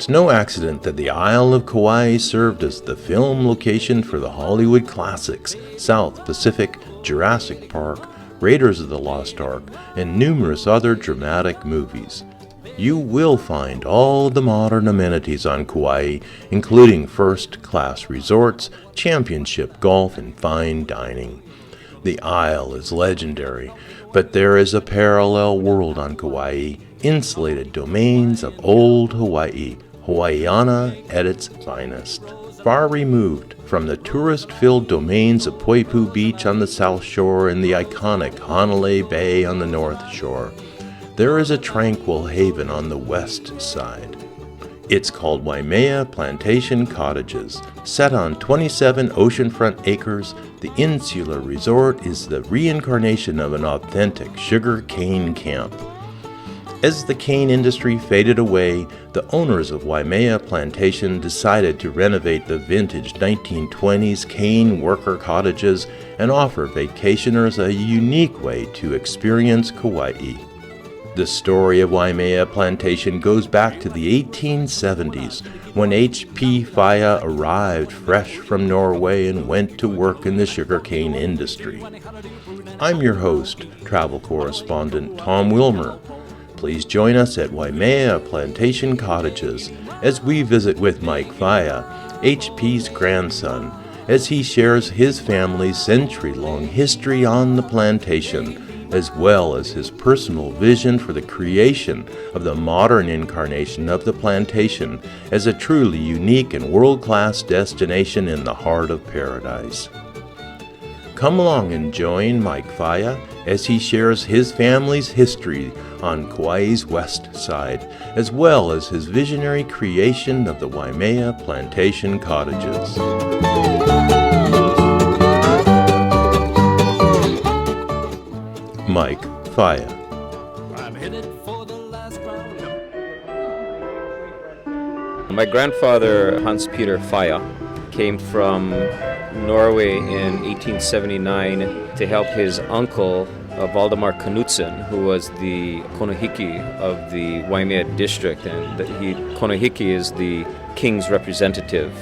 It's no accident that the Isle of Kauai served as the film location for the Hollywood classics South Pacific, Jurassic Park, Raiders of the Lost Ark, and numerous other dramatic movies. You will find all the modern amenities on Kauai, including first-class resorts, championship golf, and fine dining. The Isle is legendary, but there is a parallel world on Kauai, insulated domains of old Hawaii, Hawaiiana at its finest. Far removed from the tourist-filled domains of Poipu Beach on the south shore and the iconic Hanalei Bay on the north shore, there is a tranquil haven on the west side. It's called Waimea Plantation Cottages. Set on 27 oceanfront acres, the insular resort is the reincarnation of an authentic sugar cane camp. As the cane industry faded away, the owners of Waimea Plantation decided to renovate the vintage 1920s cane worker cottages and offer vacationers a unique way to experience Kauai. The story of Waimea Plantation goes back to the 1870s, when H.P. Faya arrived fresh from Norway and went to work in the sugarcane industry. I'm your host, travel correspondent Tom Wilmer. Please join us at Waimea Plantation Cottages as we visit with Mike Faya, H.P.'s grandson, as he shares his family's century-long history on the plantation, as well as his personal vision for the creation of the modern incarnation of the plantation as a truly unique and world-class destination in the heart of paradise. Come along and join Mike Faya as he shares his family's history on Kauai's west side, as well as his visionary creation of the Waimea Plantation Cottages. Mike Faya. My grandfather, Hans Peter Faya, came from Norway in 1879 to help his uncle, Valdemar Knudsen, who was the Konohiki of the Waimea district, and Konohiki is the king's representative.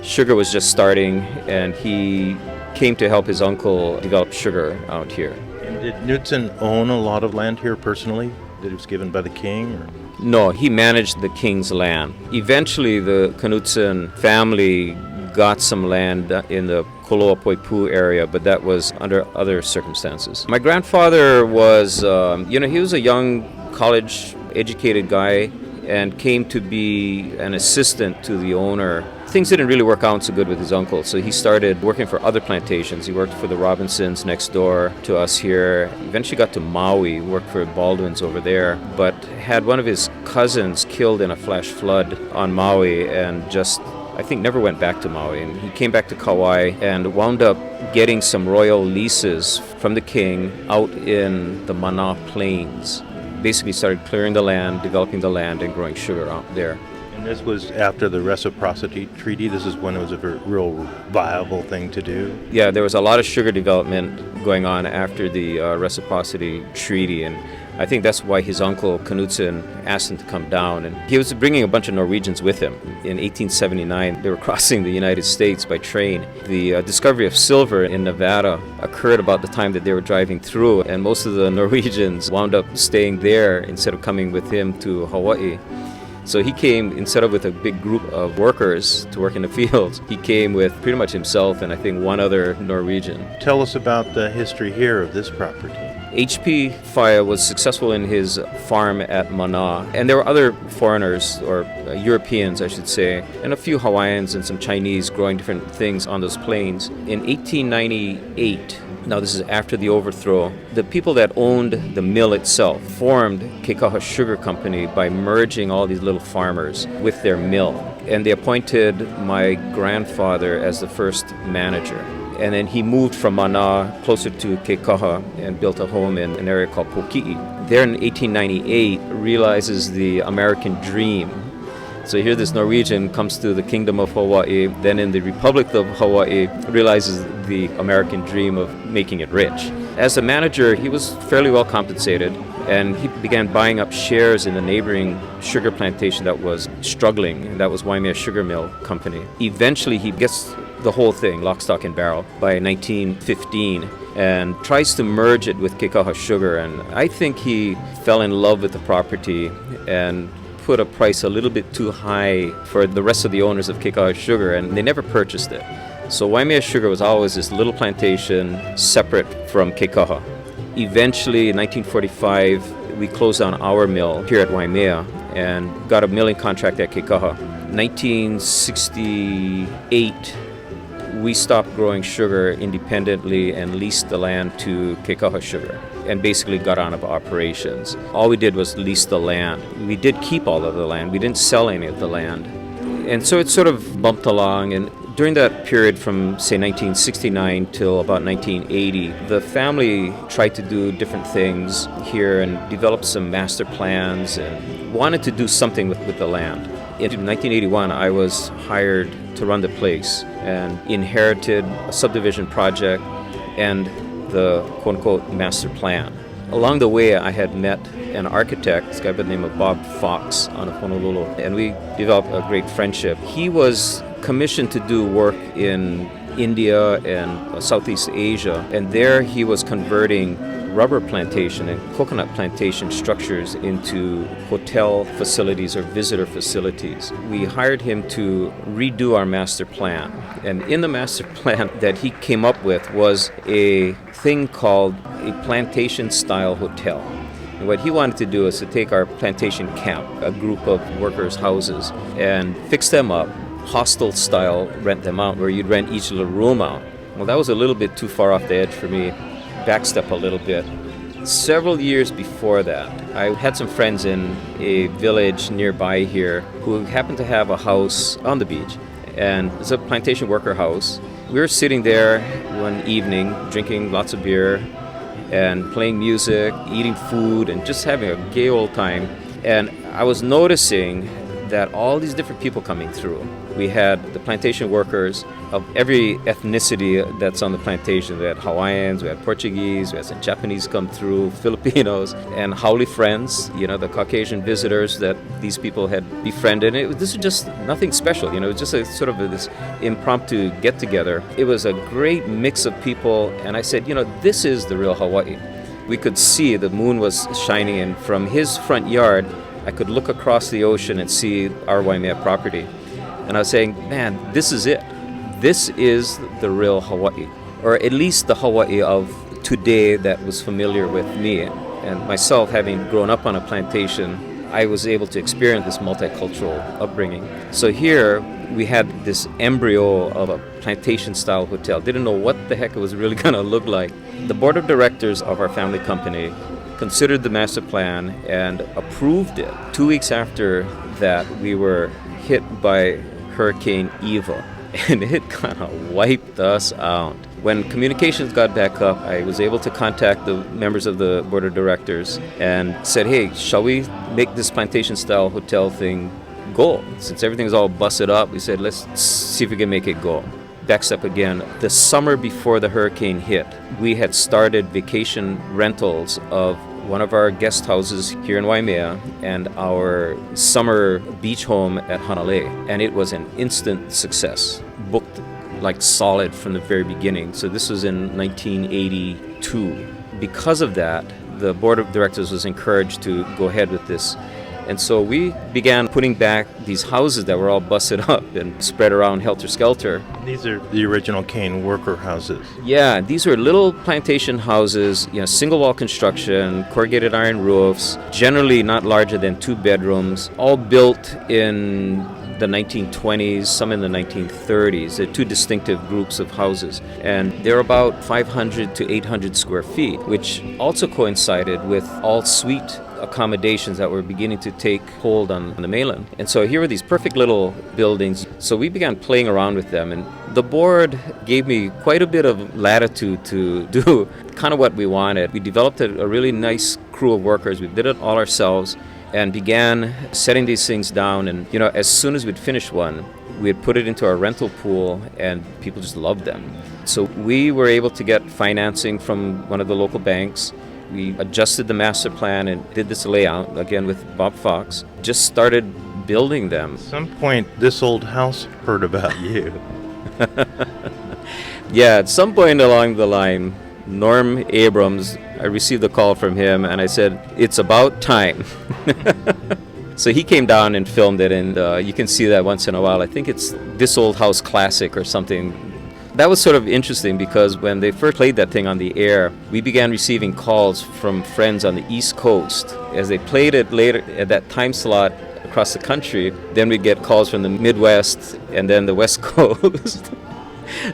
Sugar was just starting, and he came to help his uncle develop sugar out here. And did Knudsen own a lot of land here personally that was given by the king? Or? No, he managed the king's land. Eventually, the Knudsen family got some land in the Koloa Poipu area, but that was under other circumstances. My grandfather was, he was a young college-educated guy and came to be an assistant to the owner. Things didn't really work out so good with his uncle, so he started working for other plantations. He worked for the Robinsons next door to us here. Eventually got to Maui, worked for Baldwin's over there, but had one of his cousins killed in a flash flood on Maui and just, I think, never went back to Maui. And he came back to Kauai and wound up getting some royal leases from the king out in the Mana Plains. Basically started clearing the land, developing the land, and growing sugar out there. And this was after the Reciprocity Treaty? This is when it was a real viable thing to do? Yeah, there was a lot of sugar development going on after the Reciprocity Treaty, and I think that's why his uncle Knudsen asked him to come down. And he was bringing a bunch of Norwegians with him. In 1879, they were crossing the United States by train. The discovery of silver in Nevada occurred about the time that they were driving through, and most of the Norwegians wound up staying there instead of coming with him to Hawaii. So he came, instead of with a big group of workers to work in the fields, he came with pretty much himself and I think one other Norwegian. Tell us about the history here of this property. H.P. Faya was successful in his farm at Mana, and there were other foreigners, or Europeans I should say, and a few Hawaiians and some Chinese growing different things on those plains. In 1898, now this is after the overthrow, the people that owned the mill itself formed Keikaha Sugar Company by merging all these little farmers with their mill. And they appointed my grandfather as the first manager. And then he moved from Mana closer to Keikaha and built a home in an area called Poki'i. There in 1898, realizes the American dream. So here this Norwegian comes to the Kingdom of Hawaii, then in the Republic of Hawaii, realizes the American dream of making it rich. As a manager, he was fairly well compensated, and he began buying up shares in the neighboring sugar plantation that was struggling, and that was Waimea Sugar Mill Company. Eventually he gets the whole thing, lock, stock, and barrel, by 1915, and tries to merge it with Kekaha Sugar. And I think he fell in love with the property and put a price a little bit too high for the rest of the owners of Kekaha Sugar, and they never purchased it. So Waimea Sugar was always this little plantation separate from Kekaha. Eventually, in 1945, we closed down our mill here at Waimea and got a milling contract at Kekaha. 1968, we stopped growing sugar independently and leased the land to Kekaha Sugar and basically got out of operations. All we did was lease the land. We did keep all of the land. We didn't sell any of the land. And so it sort of bumped along, and during that period from, say, 1969 till about 1980, the family tried to do different things here and developed some master plans and wanted to do something with the land. In 1981, I was hired to run the place and inherited a subdivision project and the quote-unquote master plan. Along the way, I had met an architect, this guy by the name of Bob Fox out of Honolulu, and we developed a great friendship. He was commissioned to do work in India and Southeast Asia, and there he was converting rubber plantation and coconut plantation structures into hotel facilities or visitor facilities. We hired him to redo our master plan, and in the master plan that he came up with was a thing called a plantation-style hotel. And what he wanted to do is to take our plantation camp, a group of workers' houses, and fix them up, hostel style, rent them out, where you'd rent each little room out. Well, that was a little bit too far off the edge for me. Backstep a little bit. Several years before that, I had some friends in a village nearby here who happened to have a house on the beach, and it's a plantation worker house. We were sitting there one evening, drinking lots of beer and playing music, eating food, and just having a gay old time. And I was noticing that all these different people coming through. We had the plantation workers of every ethnicity that's on the plantation. We had Hawaiians, we had Portuguese, we had some Japanese come through, Filipinos, and haole friends, the Caucasian visitors that these people had befriended. This was just nothing special, it was just a sort of this impromptu get-together. It was a great mix of people, and I said, this is the real Hawaii. We could see the moon was shining, and from his front yard, I could look across the ocean and see our Waimea property. And I was saying, man, this is it. This is the real Hawaii, or at least the Hawaii of today that was familiar with me. And myself, having grown up on a plantation, I was able to experience this multicultural upbringing. So here we had this embryo of a plantation-style hotel. Didn't know what the heck it was really going to look like. The board of directors of our family company considered the master plan and approved it. 2 weeks after that, we were hit by Hurricane Eva, and it kind of wiped us out. When communications got back up, I was able to contact the members of the board of directors and said, hey, shall we make this plantation-style hotel thing go? Since everything's all busted up, we said, let's see if we can make it go. Backstep again. The summer before the hurricane hit, we had started vacation rentals of one of our guest houses here in Waimea and our summer beach home at Hanalei, and it was an instant success. Booked like solid from the very beginning. So this was in 1982. Because of that, the board of directors was encouraged to go ahead with this. And so we began putting back these houses that were all busted up and spread around helter-skelter. These are the original cane worker houses. Yeah, these are little plantation houses, single-wall construction, corrugated iron roofs, generally not larger than 2 bedrooms, all built in the 1920s, some in the 1930s. They're 2 distinctive groups of houses. And they're about 500 to 800 square feet, which also coincided with all-suite accommodations that were beginning to take hold on the mainland. And so here were these perfect little buildings. So we began playing around with them, and the board gave me quite a bit of latitude to do kind of what we wanted. We developed a really nice crew of workers. We did it all ourselves and began setting these things down. And as soon as we'd finish one, we'd put it into our rental pool, and people just loved them. So we were able to get financing from one of the local banks. We adjusted the master plan and did this layout, again with Bob Fox. Just started building them. At some point, this old house heard about you. Yeah, at some point along the line, Norm Abrams, I received a call from him and I said, it's about time. So he came down and filmed it, and you can see that once in a while. I think it's This Old House Classic or something. That was sort of interesting because when they first played that thing on the air, we began receiving calls from friends on the East Coast. As they played it later at that time slot across the country, then we'd get calls from the Midwest and then the West Coast.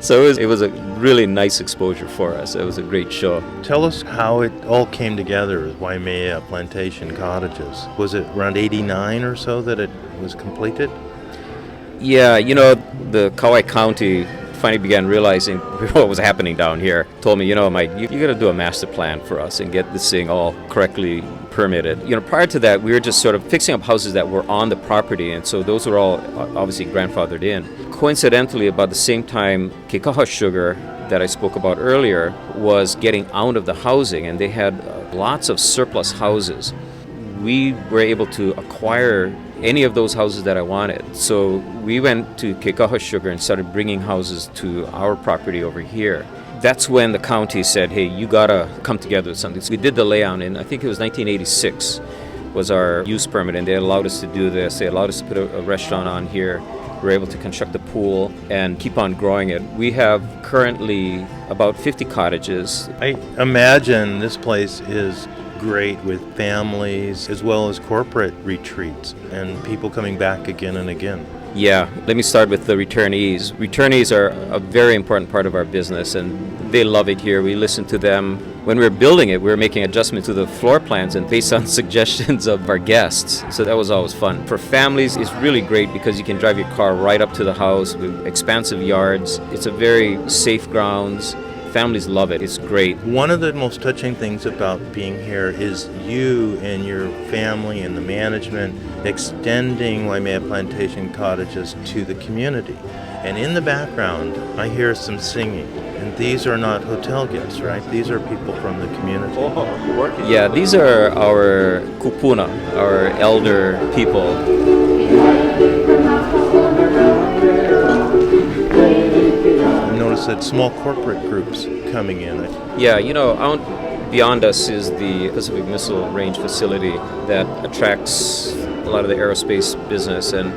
So it was a really nice exposure for us. It was a great show. Tell us how it all came together as Waimea Plantation Cottages. Was it around 89 or so that it was completed? Yeah, the Kauai County finally began realizing what was happening down here. Told me, Mike, you got to do a master plan for us and get this thing all correctly permitted. Prior to that, we were just sort of fixing up houses that were on the property, and so those were all obviously grandfathered in. Coincidentally, about the same time, Kekaha Sugar that I spoke about earlier was getting out of the housing, and they had lots of surplus houses. We were able to acquire any of those houses that I wanted. So we went to Kekaha Sugar and started bringing houses to our property over here. That's when the county said, hey, you gotta come together with something. So we did the layout in, I think it was 1986 was our use permit, and they allowed us to do this. They allowed us to put a restaurant on here. We were able to construct a pool and keep on growing it. We have currently about 50 cottages. I imagine this place is great with families as well as corporate retreats and people coming back again and again. Yeah, let me start with the returnees. Returnees are a very important part of our business, and they love it here. We listen to them. When we were building it, we were making adjustments to the floor plans and based on suggestions of our guests. So that was always fun. For families, it's really great because you can drive your car right up to the house with expansive yards. It's a very safe grounds. Families love it. It's great. One of the most touching things about being here is you and your family and the management extending Waimea Plantation Cottages to the community. And in the background, I hear some singing. And these are not hotel guests, right? These are people from the community. Yeah, these are our kupuna, our elder people. Notice that small corporate groups coming in. Yeah, out beyond us is the Pacific Missile Range facility that attracts a lot of the aerospace business, and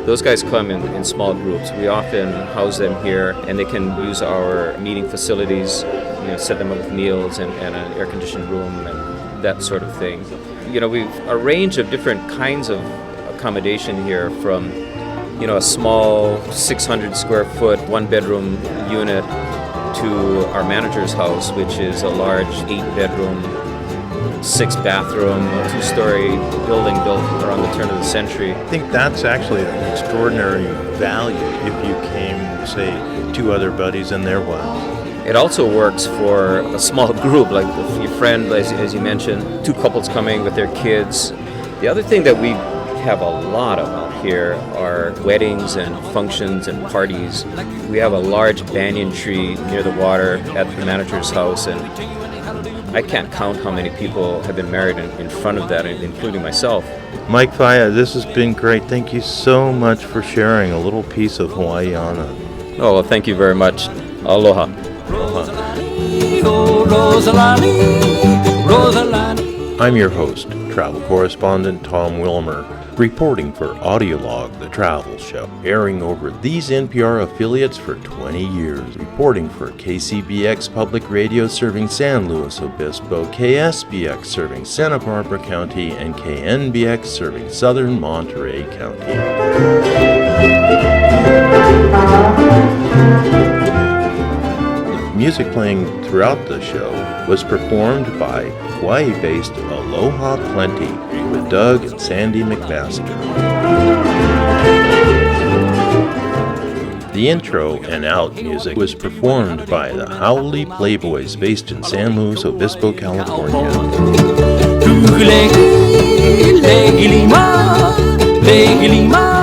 those guys come in small groups. We often house them here, and they can use our meeting facilities, set them up with meals and an air-conditioned room and that sort of thing. We've a range of different kinds of accommodation here, from a small 600 square foot, one-bedroom unit to our manager's house, which is a large 8-bedroom, 6-bathroom, 2-story building built around the turn of the century. I think that's actually an extraordinary value if you came, say, 2 other buddies and their wives. It also works for a small group, like your friend, as you mentioned, 2 couples coming with their kids. The other thing that we have a lot of out here are weddings and functions and parties. We have a large banyan tree near the water at the manager's house, and I can't count how many people have been married in front of that, including myself. Mike Faya, this has been great. Thank you so much for sharing a little piece of Hawaiiana. Oh, well, thank you very much. Aloha. I'm your host, travel correspondent Tom Wilmer, reporting for Audiolog, the travel show, airing over these NPR affiliates for 20 years, reporting for KCBX Public Radio serving San Luis Obispo, KSBX serving Santa Barbara County, and KNBX serving southern Monterey County. The music playing throughout the show was performed by Hawaii-based Aloha Plenty with Doug and Sandy McMaster. The intro and out music was performed by the Howley Playboys based in San Luis Obispo, California. Legilima, Legilima.